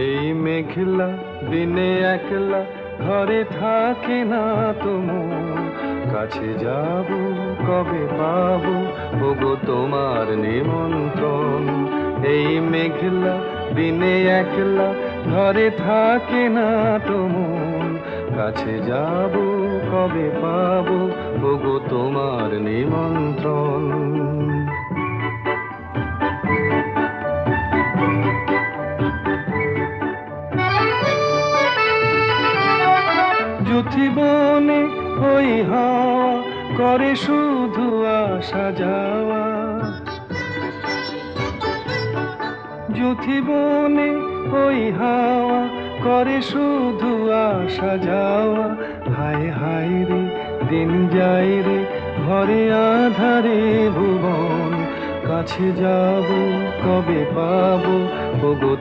এই মেঘলা দিনে একলা ঘরে থাকে না তো মন, কাছে যাব কবে পাবো ওগো তোমার নিমন্ত্রণ। এই মেঘলা দিনে একলা ঘরে থাকে না তো মন, কাছে যাব কবে পাবো ওগো তোমার নিমন্ত্রণ। যুথিবনে ওই হাওয়া করে শুধু আসা যাওয়া, যুথিবনে ওই হাওয়া করে শুধু আসা যাওয়া। হায় হায় রে দিন যায় রে ঘরে আধারে ভুবন, কাছে যাব কবে পাবো ওগো